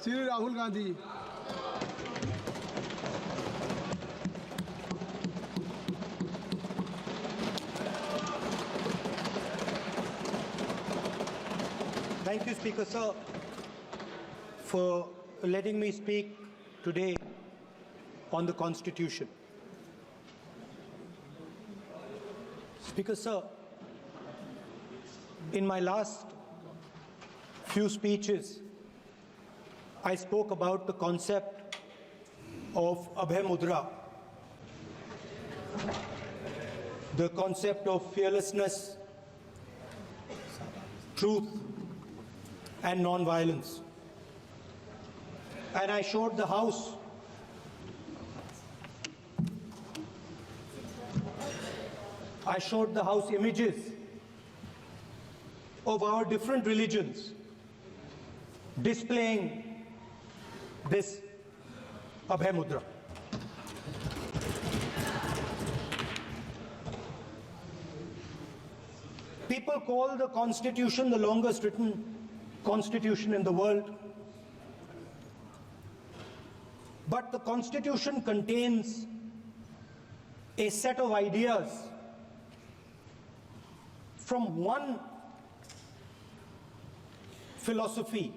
Shri Rahul Gandhi. Thank you, Speaker Sir, for letting me speak today on the Constitution. Speaker Sir, in my last few speeches, I spoke about the concept of Abhay Mudra, the concept of fearlessness, truth, and non-violence. And I showed the House images of our different religions displaying this Abhay Mudra. People call the Constitution the longest written Constitution in the world. But the Constitution contains a set of ideas from one philosophy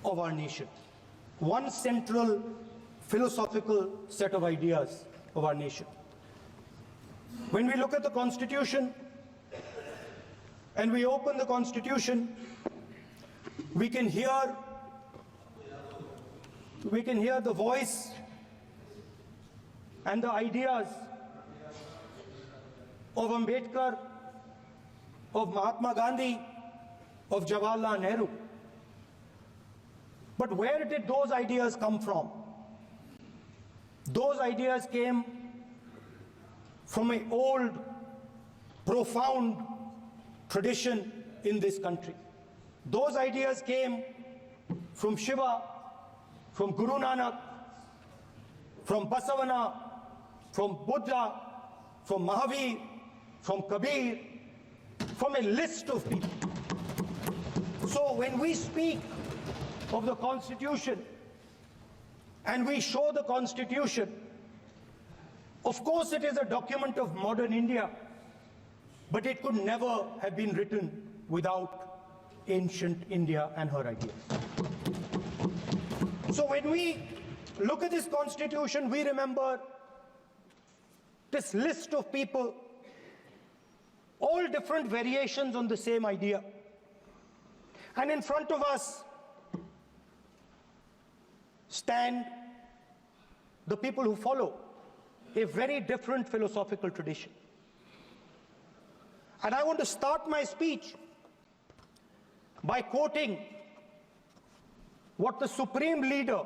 of our nation, one central philosophical set of ideas of our nation. When we look at the Constitution and we open the Constitution, we can hear the voice and the ideas of Ambedkar, of Mahatma Gandhi, of Jawaharlal Nehru. But where did those ideas come from? Those ideas came from an old, profound tradition in this country. Those ideas came from Shiva, from Guru Nanak, from Basavana, from Buddha, from Mahavir, from Kabir, from a list of people. So when we speak of the Constitution and we show the Constitution, of course it is a document of modern India, but it could never have been written without ancient India and her ideas. So when we look at this Constitution, we remember this list of people, all different variations on the same idea. And in front of us stand the people who follow a very different philosophical tradition. And I want to start my speech by quoting what the supreme leader,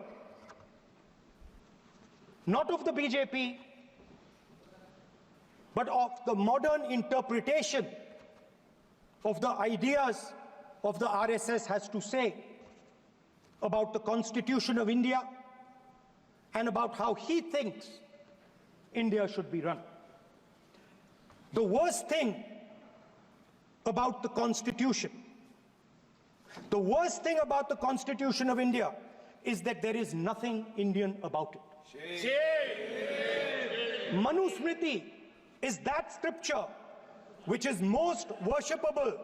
not of the BJP, but of the modern interpretation of the ideas of the RSS has to say about the Constitution of India and about how he thinks India should be run. The worst thing about the Constitution, the worst thing about the Constitution of India is that there is nothing Indian about it. Manusmriti is that scripture which is most worshipable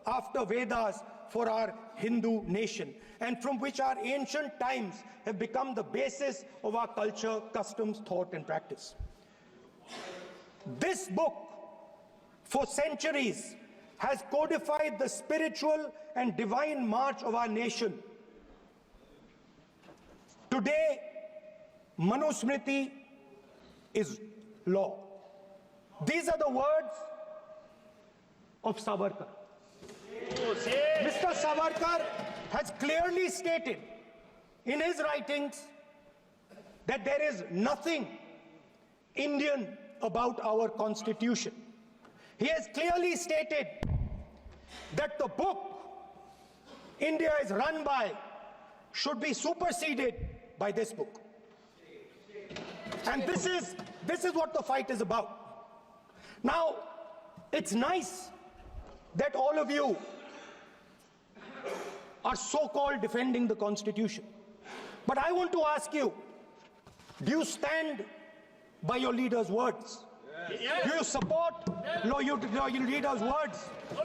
after Vedas for our Hindu nation, and from which our ancient times have become the basis of our culture, customs, thought, and practice. This book, for centuries, has codified the spiritual and divine march of our nation. Today, Manusmriti is law. These are the words of Savarkar. Mr. Savarkar has clearly stated in his writings that there is nothing Indian about our Constitution. He has clearly stated that the book India is run by should be superseded by this book. And this is what the fight is about. Now, it's nice that all of you are so-called defending the Constitution. But I want to ask you, do you stand by your leader's words? Do you support your leader's words?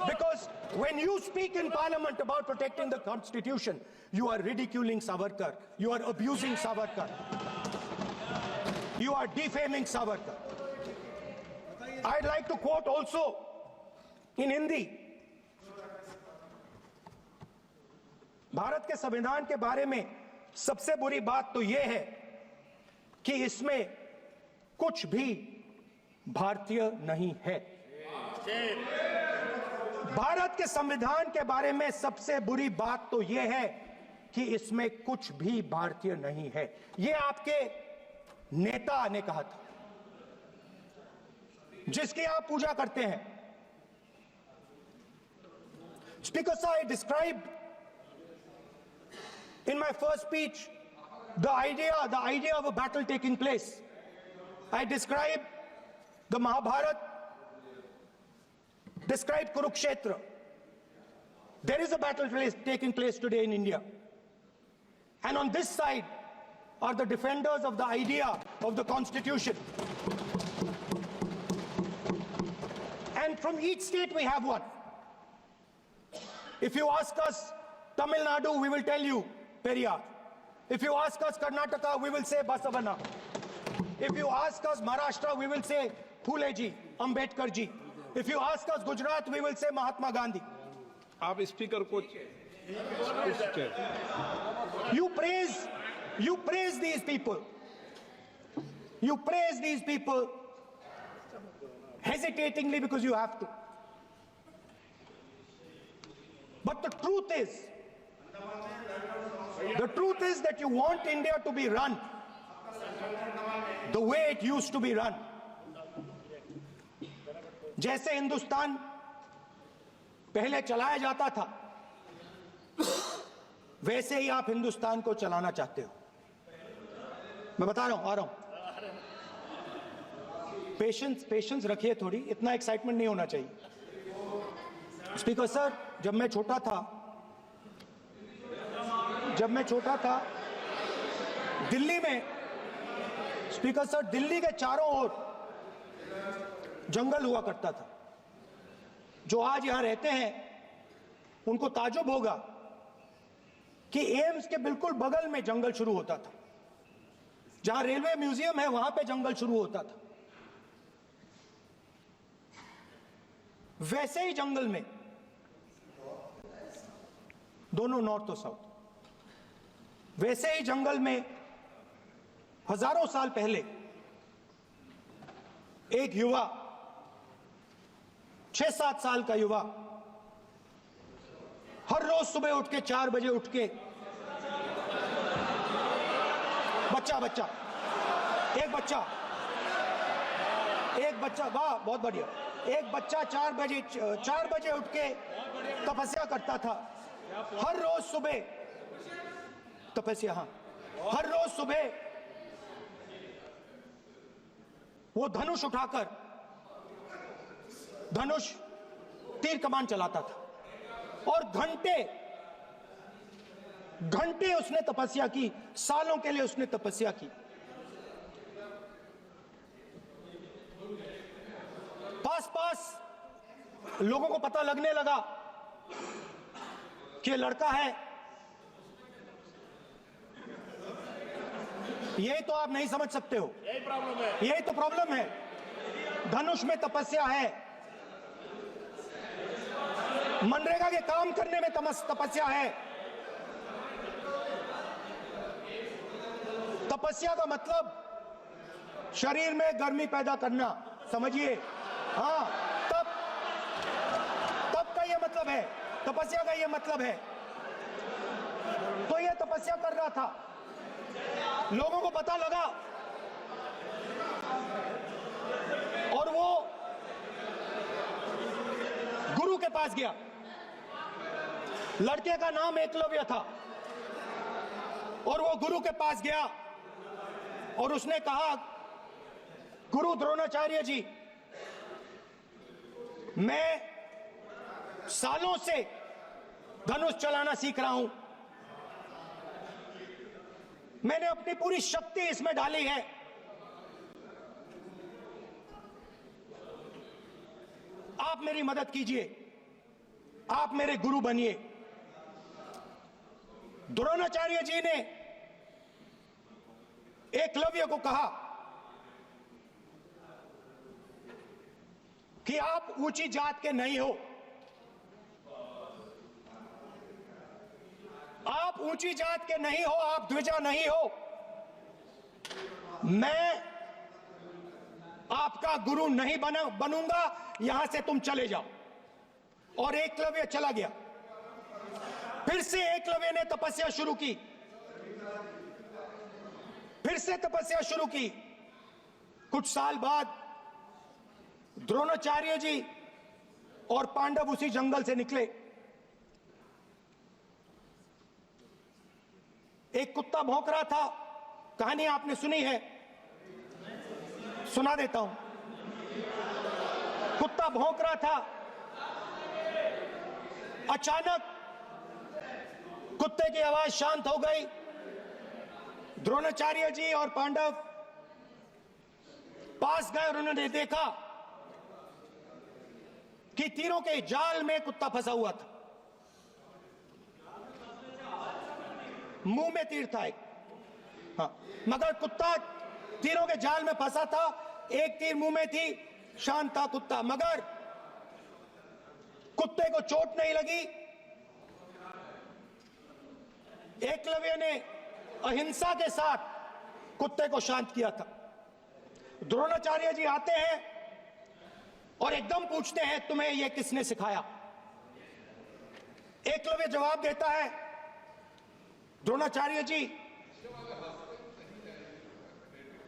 Because when you speak in Parliament about protecting the Constitution, you are ridiculing Savarkar. You are abusing Savarkar. You are defaming Savarkar. I'd like to quote also in Hindi. Bharat के संविधान के बारे में सबसे बुरी बात तो यह है कि इसमें कुछ भी भारतीय नहीं है। भारत के संविधान के बारे में सबसे बुरी बात तो यह है कि इसमें कुछ भी भारतीय नहीं है। यह आपके नेता ने कहा था, जिसकी आप पूजा करते हैं। Speaker sir, I described in my first speech the idea of a battle taking place. I described the Mahabharata, described Kurukshetra. There is a battle taking place today in India. And on this side are the defenders of the idea of the Constitution. And from each state we have one. If you ask us Tamil Nadu, we will tell you Periyar. If you ask us Karnataka, we will say Basavana. If you ask us Maharashtra, we will say Phule ji, Ambedkar ji. If you ask us Gujarat, we will say Mahatma Gandhi. आप speaker को You praise these people. You praise these people hesitatingly because you have to. But the truth is that you want India to be run the way it used to be run. जैसे हिंदुस्तान पहले चलाया जाता था, वैसे ही आप हिंदुस्तान को चलाना चाहते हो। मैं बता रहा हूं, आ रहा हूं। पेशेंस रखिए थोड़ी, इतना एक्साइटमेंट नहीं होना चाहिए। स्पीकर सर, जब मैं छोटा था दिल्ली में, स्पीकर सर, दिल्ली के चारों ओर जंगल हुआ करता था। जो आज यहां रहते हैं उनको ताज्जुब होगा कि एम्स के बिल्कुल बगल में जंगल शुरू होता था। जहां रेलवे म्यूजियम है वहां पे जंगल शुरू होता था। वैसे ही जंगल में, दोनों नॉर्थ और साउथ, वैसे ही जंगल में हजारों साल पहले एक युवा, 6-7 साल का युवा, हर रोज सुबह उठ के 4 बजे उठ के एक बच्चा, वाह बहुत बढ़िया, एक बच्चा 4 बजे उठ के तपस्या करता था। हर रोज सुबह तपस्या, हर रोज सुबह वो धनुष उठाकर तीर कमान चलाता था और घंटे उसने तपस्या की, सालों के लिए उसने तपस्या की। पास लोगों को पता लगने लगा कि लड़का है। यही तो आप नहीं समझ सकते हो, यही तो प्रॉब्लम है। धनुष में तपस्या है, मनरेगा के काम करने में तपस्या है। तपस्या का मतलब शरीर में गर्मी पैदा करना, समझिए। हाँ, तब का ये मतलब है, तपस्या का ये मतलब है। तो ये तपस्या कर रहा था, लोगों को पता लगा और वो गुरु के पास गया। लड़के का नाम एकलव्य था और वो गुरु के पास गया और उसने कहा, गुरु द्रोणाचार्य जी, मैं सालों से धनुष चलाना सीख रहा हूं। मैंने अपनी पूरी शक्ति इसमें डाली है। आप मेरी मदद कीजिए, आप मेरे गुरु बनिए। द्रोणाचार्य जी ने एकलव्य को कहा कि आप ऊंची जात के नहीं हो, आप ऊंची जात के नहीं हो, आप द्विजा नहीं हो। मैं आपका गुरु नहीं बनूंगा, यहां से तुम चले जाओ। और एकलव्य चला गया। फिर से एकलव्य ने तपस्या शुरू की, फिर से तपस्या शुरू की। कुछ साल बाद द्रोणाचार्य जी और पांडव उसी जंगल से निकले। एक कुत्ता भौंक रहा था, कहानी आपने सुनी है, सुना देता हूं। कुत्ता भौंक रहा था, अचानक कुत्ते की आवाज शांत हो गई। द्रोणाचार्य जी और पांडव पास गए और उन्होंने देखा कि तीरों के जाल में कुत्ता फंसा हुआ था। मुंह में तीर था एक, हाँ, मगर कुत्ता तीरों के जाल में फंसा था। एक तीर मुंह में थी, शांत था कुत्ता, मगर कुत्ते को चोट नहीं लगी। एकलव्य ने अहिंसा के साथ कुत्ते को शांत किया था। द्रोणाचार्य जी आते हैं और एकदम पूछते हैं, तुम्हें यह किसने सिखाया? एकलव्य जवाब देता है, द्रोणाचार्य जी,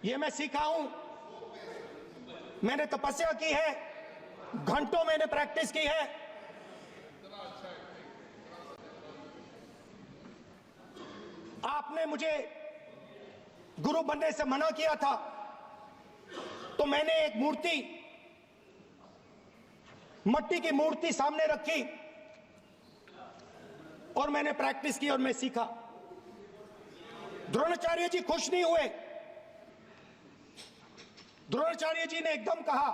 यह मैं सीखा हूं, मैंने तपस्या की है, घंटों मैंने प्रैक्टिस की है। आपने मुझे गुरु बनने से मना किया था, तो मैंने एक मूर्ति, मट्टी की मूर्ति सामने रखी और मैंने प्रैक्टिस की और मैं सीखा। द्रोणाचार्य जी खुश नहीं हुए। द्रोणाचार्य जी ने एकदम कहा,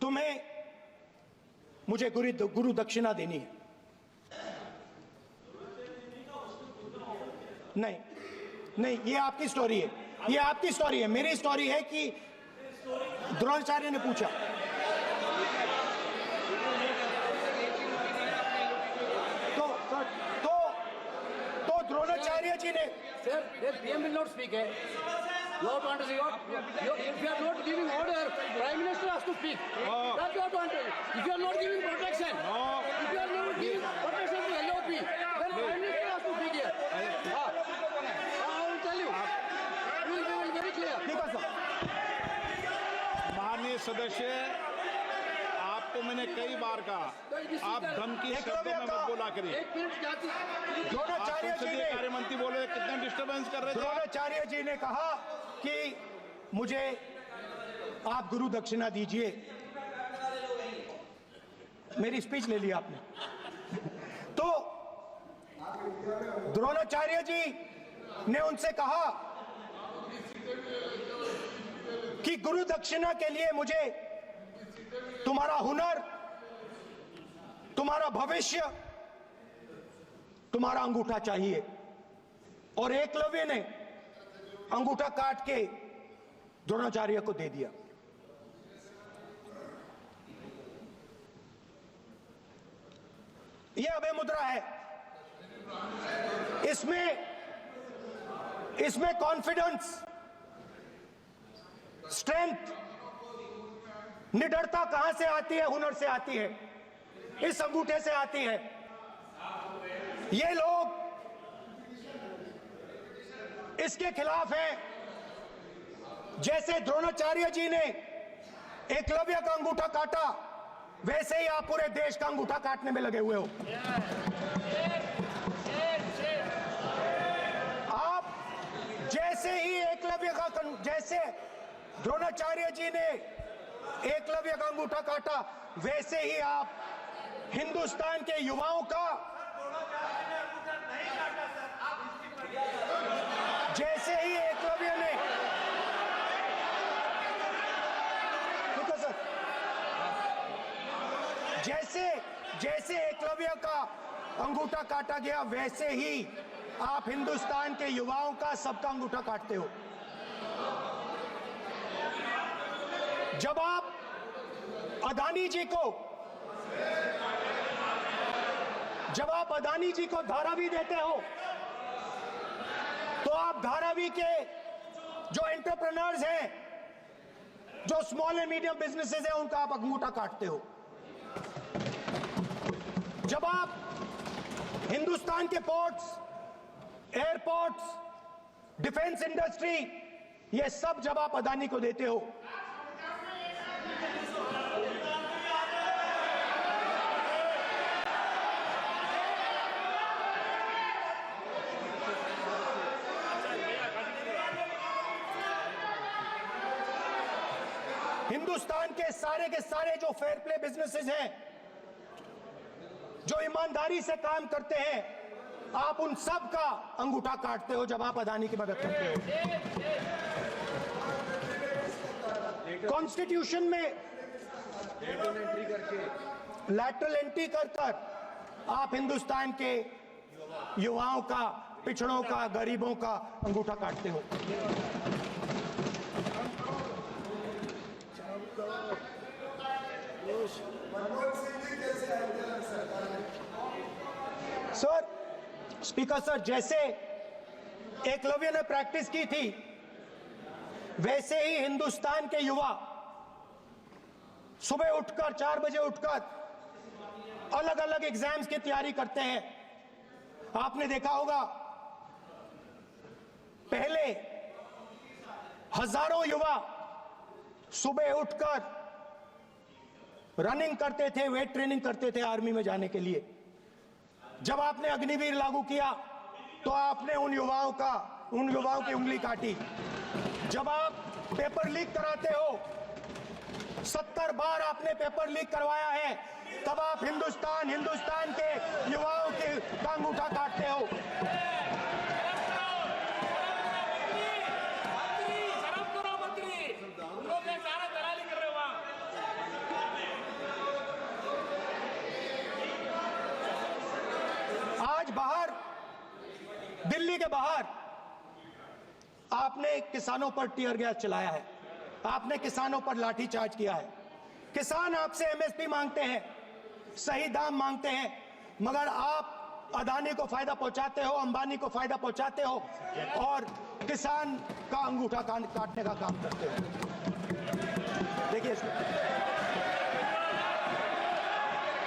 तुम्हें मुझे गुरु दक्षिणा देनी है। नहीं नहीं, ये आपकी स्टोरी है, ये आपकी स्टोरी है। मेरी स्टोरी है कि द्रोणाचार्य ने पूछा। तो द्रोणाचार्य जी ने, Sir, the PM will not speak. You have to understand. If you are not giving order, Prime Minister has to speak. That you have to understand. If you are not giving protection, if you are not giving protection to LOP, then Prime Minister has to speak here. I will tell you. We will be very clear. ठीक है sir. माननीय सदस्य, आपको मैंने कई बार कहा, आप धमकी शब्दों में मत बोला करिए। एक मिनट जाती। द्रोणाचार्य जी ने, कार्य मंत्री बोले, कितना डिस्टर्बेंस कर रहे थे। द्रोणाचार्य जी ने कहा कि मुझे आप गुरु दक्षिणा दीजिए। मेरी स्पीच ले ली आपने। तो द्रोणाचार्य जी ने उनसे कहा कि गुरु दक्षिणा के लिए मुझे तुम्हारा हुनर, तुम्हारा भविष्य, तुम्हारा अंगूठा चाहिए। और एकलव्य ने अंगूठा काट के द्रोणाचार्य को दे दिया। यह अभय मुद्रा है। इसमें कॉन्फिडेंस, स्ट्रेंथ, निडरता कहां से आती है? हुनर से आती है, इस अंगूठे से आती है। ये लोग इसके खिलाफ हैं। जैसे द्रोणाचार्य जी ने एकलव्य का अंगूठा काटा, वैसे ही आप पूरे देश का अंगूठा काटने में लगे हुए हो। आप जैसे ही एकलव्य का, जैसे द्रोणाचार्य जी ने एकलव्य का अंगूठा काटा, वैसे ही आप हिंदुस्तान के युवाओं का जैसे ही एकलव्य ने जैसे एकलव्य का अंगूठा काटा गया, वैसे ही आप हिंदुस्तान के युवाओं का सबका अंगूठा काटते हो। जब आप अदानी जी को धारावी देते हो, तो आप धारावी के जो एंटरप्रेन्योर्स हैं, जो स्मॉल एंड मीडियम बिजनेसेस हैं, उनका आप अंगूठा काटते हो। जब आप हिंदुस्तान के पोर्ट्स, एयरपोर्ट्स, डिफेंस इंडस्ट्री, ये सब जब आप अदानी को देते हो, हिंदुस्तान के सारे जो फेयर प्ले बिजनेसेस हैं, जो ईमानदारी से काम करते हैं, आप उन सब का अंगूठा काटते हो जब आप अदानी की मदद करते हो। कॉन्स्टिट्यूशन में लैटरल एंट्री कर आप हिंदुस्तान के युवाओं का, पिछड़ों का, गरीबों का अंगूठा काटते हो। सर, स्पीकर सर, जैसे एकलव्य ने प्रैक्टिस की थी, वैसे ही हिंदुस्तान के युवा सुबह उठकर 4 बजे उठकर अलग अलग एग्जाम्स की तैयारी करते हैं। आपने देखा होगा, पहले हजारों युवा सुबह उठकर रनिंग करते थे, वेट ट्रेनिंग करते थे आर्मी में जाने के लिए। जब आपने अग्निवीर लागू किया, तो आपने उन युवाओं की उंगली काटी। जब आप पेपर लीक कराते हो, 70 बार आपने पेपर लीक करवाया है, तब आप हिंदुस्तान के युवाओं के अंगूठा काटते हो। आज बाहर, दिल्ली के बाहर आपने किसानों पर टीयर गैस चलाया है, आपने किसानों पर लाठीचार्ज किया है। किसान आपसे एमएसपी मांगते हैं, सही दाम मांगते हैं, मगर आप अदानी को फायदा पहुंचाते हो, अंबानी को फायदा पहुंचाते हो और किसान का अंगूठा काटने का काम करते हो। देखिए,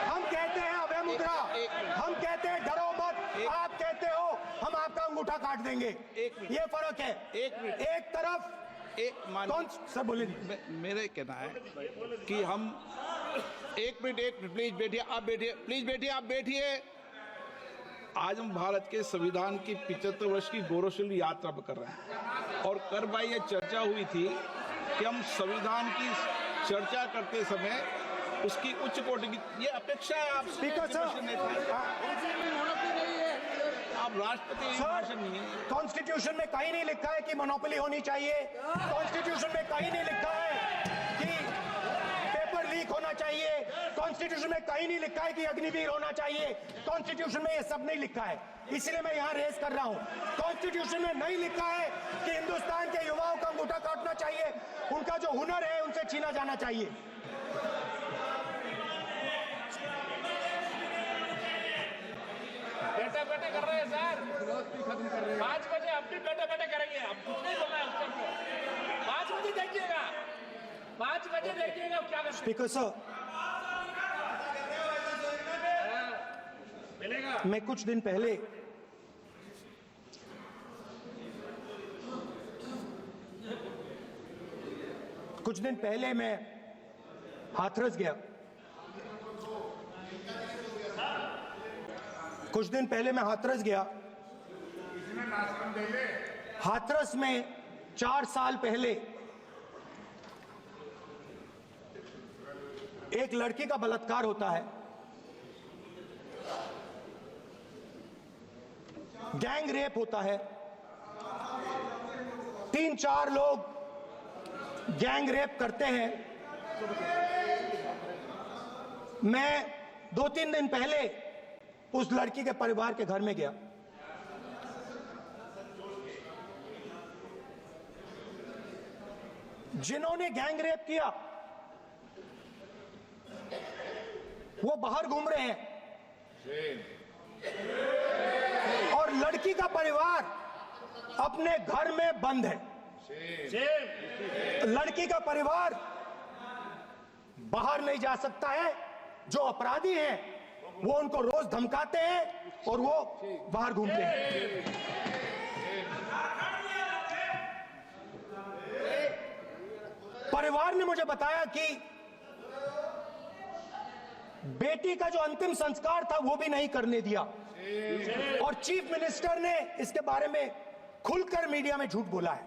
हम कहते हैं अभय मुद्रा, हम कहते हैं डरो मत, आप कहते हो हम आपका अंगूठा काट देंगे। ये फर्क है। एक तरफ कौन सर बोले, मेरे कहना है कि हम एक मिनट प्लीज बैठिए, आप बैठिए, प्लीज बैठिए, आप बैठिए। आज हम भारत के संविधान की 75 वर्ष की गौरवशाली यात्रा कर रहे हैं, और कर भाई ये चर्चा हुई थी कि हम संविधान की चर्चा करते समय उसकी उच्च कोटि की ये अपेक्षा है। आप स्पीकर सर, आप राष्ट्रपति भाषण नहीं है। कॉन्स्टिट्यूशन में कहीं नहीं लिखा है कि मोनोपोली होनी चाहिए। कॉन्स्टिट्यूशन में कहीं नहीं लिखा है कि पेपर लीक होना चाहिए। कॉन्स्टिट्यूशन में कहीं नहीं लिखा है कि अग्निवीर होना चाहिए। कॉन्स्टिट्यूशन में ये सब नहीं लिखा है, इसलिए मैं यहाँ रेस कर रहा हूँ। कॉन्स्टिट्यूशन में नहीं लिखा है कि हिंदुस्तान के युवाओं का अंगूठा काटना चाहिए, उनका जो हुनर है उनसे छीना जाना चाहिए। बैठे कर रहे हैं सर, 5 बजे अब भी बैठे करेंगे। अब कुछ नहीं बोलना है उसको। 5 बजे देखिएगा, 5 बजे देखिएगा क्या कर। स्पीकर सर, मिलेगा। मैं कुछ दिन पहले मैं हाथरस गया। कुछ दिन पहले मैं हाथरस गया। हाथरस में 4 साल पहले एक लड़की का बलात्कार होता है। गैंग रेप होता है, 3-4 लोग गैंग रेप करते हैं। मैं 2-3 दिन पहले उस लड़की के परिवार के घर में गया। जिन्होंने गैंग रेप किया वो बाहर घूम रहे हैं और लड़की का परिवार अपने घर में बंद है। लड़की का परिवार बाहर नहीं जा सकता है। जो अपराधी हैं वो उनको रोज धमकाते हैं और वो बाहर घूमते हैं। परिवार ने मुझे बताया कि बेटी का जो अंतिम संस्कार था वो भी नहीं करने दिया और चीफ मिनिस्टर ने इसके बारे में खुलकर मीडिया में झूठ बोला है।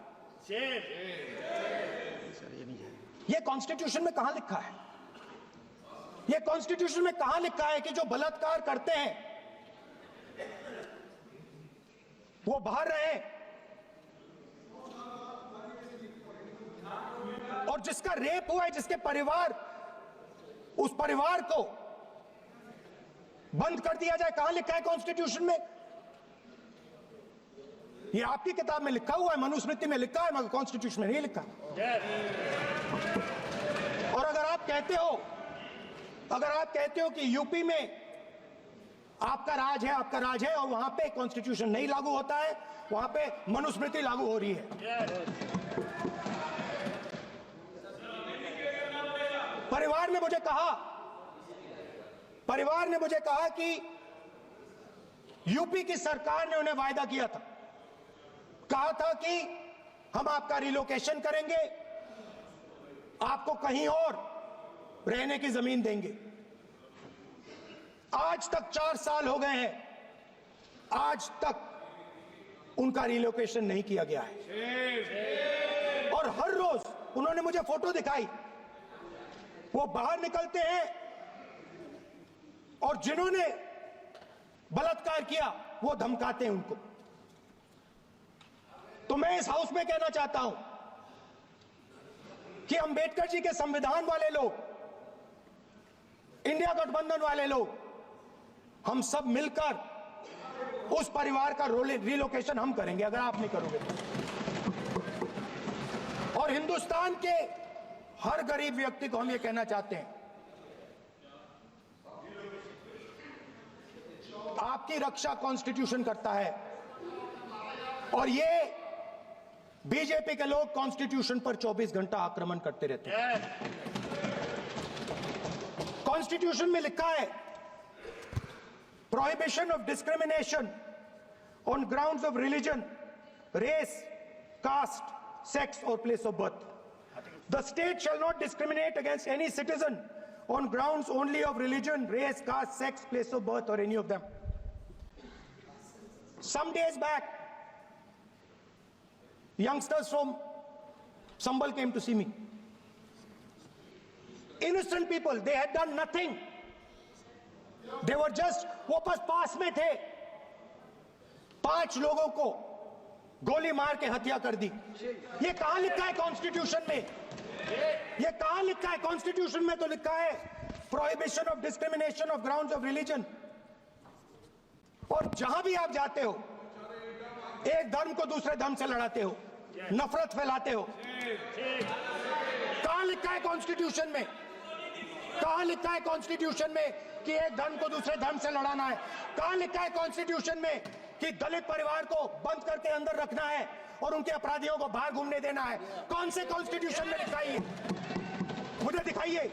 ये कॉन्स्टिट्यूशन में कहां लिखा है? ये कॉन्स्टिट्यूशन में कहां लिखा है कि जो बलात्कार करते हैं वो बाहर रहे और जिसका रेप हुआ है, जिसके परिवार, उस परिवार को बंद कर दिया जाए? कहां लिखा है कॉन्स्टिट्यूशन में? ये आपकी किताब में लिखा हुआ है, मनुस्मृति में लिखा है, मगर कॉन्स्टिट्यूशन में नहीं लिखा। और अगर आप कहते हो कि यूपी में आपका राज है और वहां पे कॉन्स्टिट्यूशन नहीं लागू होता है, वहां पे मनुस्मृति लागू हो रही है। परिवार ने मुझे कहा कि यूपी की सरकार ने उन्हें वायदा किया था, कहा था कि हम आपका रिलोकेशन करेंगे, आपको कहीं और रहने की जमीन देंगे। आज तक 4 साल हो गए हैं, आज तक उनका रिलोकेशन नहीं किया गया है। और हर रोज उन्होंने मुझे फोटो दिखाई, वो बाहर निकलते हैं और जिन्होंने बलात्कार किया वो धमकाते हैं उनको। तो मैं इस हाउस में कहना चाहता हूं कि अंबेडकर जी के संविधान वाले लोग, इंडिया गठबंधन वाले लोग, हम सब मिलकर उस परिवार का रिलोकेशन हम करेंगे अगर आप नहीं करोगे तो। और हिंदुस्तान के हर गरीब व्यक्ति को हम ये कहना चाहते हैं, आपकी रक्षा कॉन्स्टिट्यूशन करता है और ये बीजेपी के लोग कॉन्स्टिट्यूशन पर 24 घंटा आक्रमण करते रहते हैं। कॉन्स्टिट्यूशन में लिखा है prohibition of discrimination on grounds of religion, race, caste, sex और place of birth. The state shall not discriminate against any citizen on grounds only of religion, race, caste, sex, place of birth or any of them. Some days back, youngsters from Sambal came to see me. Innocent people, they had done nothing. They were just, वो बस पास में थे, 5 लोगों को गोली मार के हत्या कर दी। ये कहां लिखा है कॉन्स्टिट्यूशन में? ये कहां लिखा है कॉन्स्टिट्यूशन में? तो लिखा है prohibition of discrimination of grounds of religion. और जहां भी आप जाते हो, एक धर्म को दूसरे धर्म से लड़ाते हो, नफरत फैलाते हो। कहां लिखा है कॉन्स्टिट्यूशन में? कहां लिखा है कॉन्स्टिट्यूशन में कि एक धर्म को दूसरे धर्म से लड़ाना है? कहां लिखा है कॉन्स्टिट्यूशन में कि दलित परिवार को बंद करके अंदर रखना है और उनके अपराधियों को बाहर घूमने देना है? कौन से कॉन्स्टिट्यूशन में लिखा है? मुझे दिखाइए।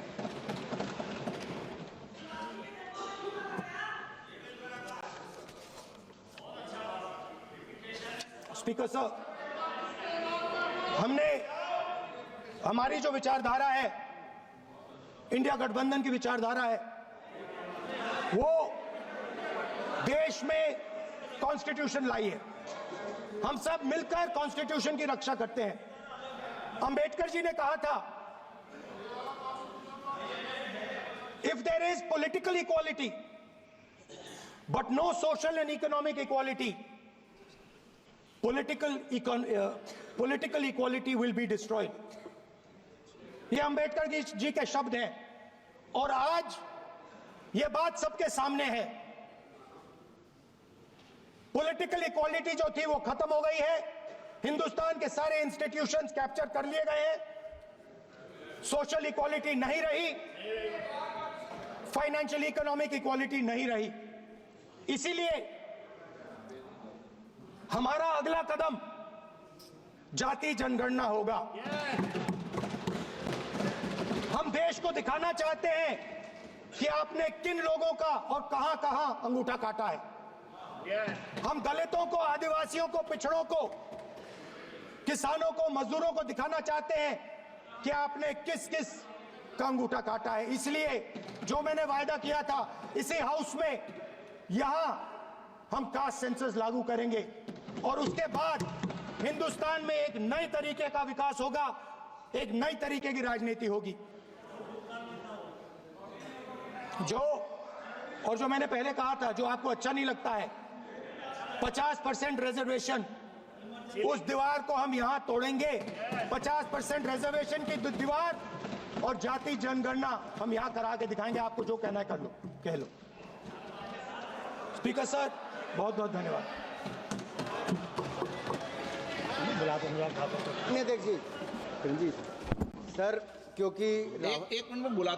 स्पीकर साहब, हमारी जो विचारधारा है, इंडिया गठबंधन की विचारधारा है, वो देश में कॉन्स्टिट्यूशन लाई है। हम सब मिलकर कॉन्स्टिट्यूशन की रक्षा करते हैं। अंबेडकर जी ने कहा था, if there is political equality but no social and economic equality, political equality will be destroyed. ये अंबेडकर जी के शब्द हैं और आज ये बात सबके सामने है। पॉलिटिकल इक्वालिटी जो थी वो खत्म हो गई है। हिंदुस्तान के सारे इंस्टीट्यूशंस कैप्चर कर लिए गए हैं। सोशल इक्वालिटी नहीं रही, फाइनेंशियल इकोनॉमिक इक्वालिटी नहीं रही। इसीलिए हमारा अगला कदम जाति जनगणना होगा। हम देश को दिखाना चाहते हैं कि आपने किन लोगों का और कहां कहां अंगूठा काटा है। हम दलितों को, आदिवासियों को, पिछड़ों को, किसानों को, मजदूरों को दिखाना चाहते हैं कि आपने किस किस का अंगूठा काटा है। इसलिए जो मैंने वायदा किया था, इसी हाउस में यहां हम कास्ट सेंसस लागू करेंगे और उसके बाद हिंदुस्तान में एक नए तरीके का विकास होगा, एक नई तरीके की राजनीति होगी। जो मैंने पहले कहा था, जो आपको अच्छा नहीं लगता है, 50% रिजर्वेशन, उस दीवार को हम यहां तोड़ेंगे। 50% रिजर्वेशन की दीवार और जाति जनगणना हम यहां करा के दिखाएंगे। आपको जो कहना है कर लो, कह लो। स्पीकर सर, बहुत बहुत धन्यवाद। अध्यक्ष जी, सर, क्योंकि एक मिनट में बुला